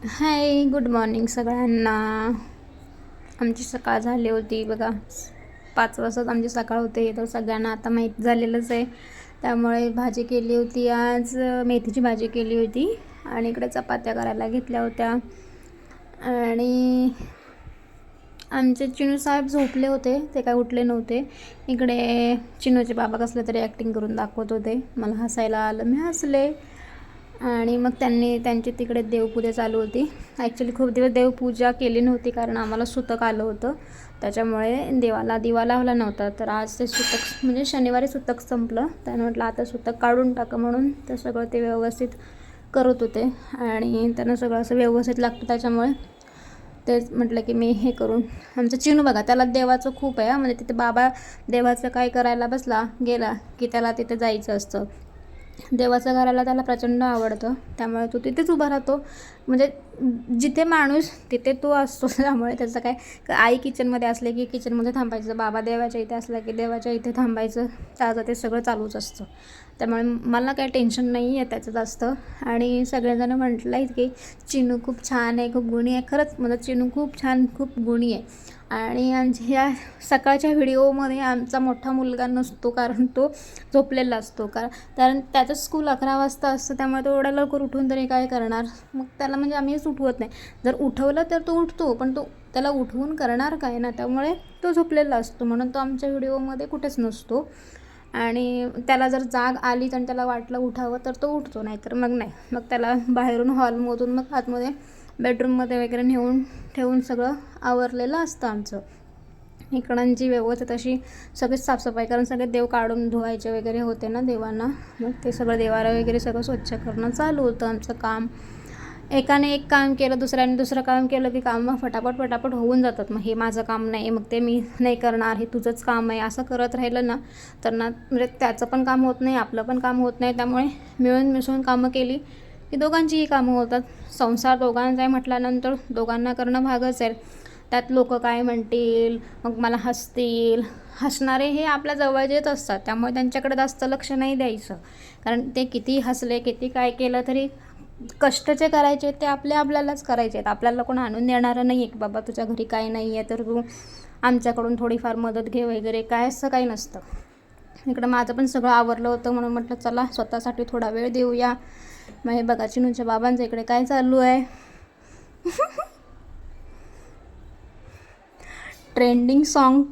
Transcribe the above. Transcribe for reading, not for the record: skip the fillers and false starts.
हाय, good morning सगळ्यांना. आमची सकाळ झाली होती बघा. 5 वाजताच आमची सकाळ होते, तर सगळ्यांना आता माहीत झालेलंच आहे. त्यामुळे भाजी केली होती आज, मेथीची भाजी केली होती आणि इकडे चपात्या करायला घेतल्या होत्या. आणि आमचे चिनू साहेब झोपले होते, ते काय उठले नव्हते. इकडे चिनूचे बाबा कसले तरी ॲक्टिंग करून दाखवत होते. मला हसायला आलं, मी हसले. आणि मग त्यांची तिकडे देवपूजा चालू होती. ॲक्च्युली खूप दिवस देवपूजा केली नव्हती, कारण आम्हाला सुतक आलं होतं. त्याच्यामुळे देवाला दिवा लावला नव्हता. तर आज ते सुतक म्हणजे शनिवारी सुतक संपलं. त्यानं म्हटलं आता सुतक काढून टाका, म्हणून ते सगळं ते व्यवस्थित करत होते. आणि त्यांना सगळं असं व्यवस्थित लागतं, त्याच्यामुळे तेच म्हटलं की मी हे करून. आमचं चिनू बघा, त्याला देवाचं खूप आहे. म्हणजे तिथे बाबा देवाचं काय करायला बसला गेला की त्याला तिथे जायचं असतं. देवाचं करायला त्याला प्रचंड आवडतं, त्यामुळे तो तिथेच उभा राहतो. म्हणजे जिथे माणूस तिथे तो असतो. त्यामुळे त्याचं काय, आई किचनमध्ये असले की किचनमध्ये थांबायचं, बाबा देवाच्या इथे असलं की देवाच्या इथे थांबायचं. त्याचं ते सगळं चालूच असतं. त्यामुळे मला काही टेन्शन नाही आहे त्याचं जास्त. आणि सगळेजण म्हटलं आहे की चिनू खूप छान आहे, खूप गुणी आहे. खरंच म्हणजे चिनू खूप छान, खूप गुणी आहे. आणि ह्या सकाळच्या व्हिडिओमध्ये आमचा मोठा मुलगा नसतो, कारण तो झोपलेला असतो. कारण त्याचं स्कूल 11 वाजता असतं, त्यामुळे तो एवढ्या लवकर उठून तरी काय करणार. मग त्याला म्हणजे आम्हीच उठवत नाही. जर उठवलं तर तो उठतो, पण त्याला उठवून करणार काय ना, त्यामुळे तो झोपलेला असतो. म्हणून तो आमच्या व्हिडिओमध्ये कुठेच नसतो. आणि त्याला जर जाग आली आणि त्याला वाटलं उठावं तर तो उठतो, नाहीतर मग नाही. मग त्याला बाहेरून हॉलमधून मग आतमध्ये बेडरूममध्ये वगैरे ठेवून सगळं आवरलेलं असतं आमचं. इकडांची व्यवस्थित अशी सगळी साफसफाई, कारण सगळे देव काढून धुवायचे वगैरे होते ना देवांना. मग ते सगळं देवारा वगैरे सगळं स्वच्छ करणं चालू होतं आमचं काम. एकाने एक काम केलं, दुसऱ्याने दुसरं काम केलं की कामं फटाफट होऊन जातात. मग हे माझं काम नाही, मग ते मी नाही करणार, हे तुझंच काम आहे, असं करत राहिलं ना तर ना, म्हणजे त्याचं पण काम होत नाही, आपलं पण काम होत नाही. त्यामुळे मिळून मिसळून कामं केली की दोघांचीही कामं होतात. संसार दोघांचा आहे म्हटल्यानंतर दोघांना करणं भागच आहे. त्यात लोक काय म्हणतील, मग मला हसतील. हसणारे हे आपल्या जवळचेच असतात, त्यामुळे त्यांच्याकडे जास्त लक्ष नाही द्यायचं. कारण ते किती हसले, किती काय केलं तरी कष्ट जे करायचे ते आपल्यालाच करायचे आहेत. आपल्याला कोण आणून देणारं नाही आहे की बाबा तुझ्या घरी काय नाही आहे तर तू आमच्याकडून थोडीफार मदत घे वगैरे, काय असं काही नसतं. इकडं माझं पण सगळं आवरलं होतं, म्हणून म्हटलं चला स्वतःसाठी थोडा वेळ देऊया. मग हे बघा, चिनूच्या बाबांचं इकडे काय चालू आहे. Trending song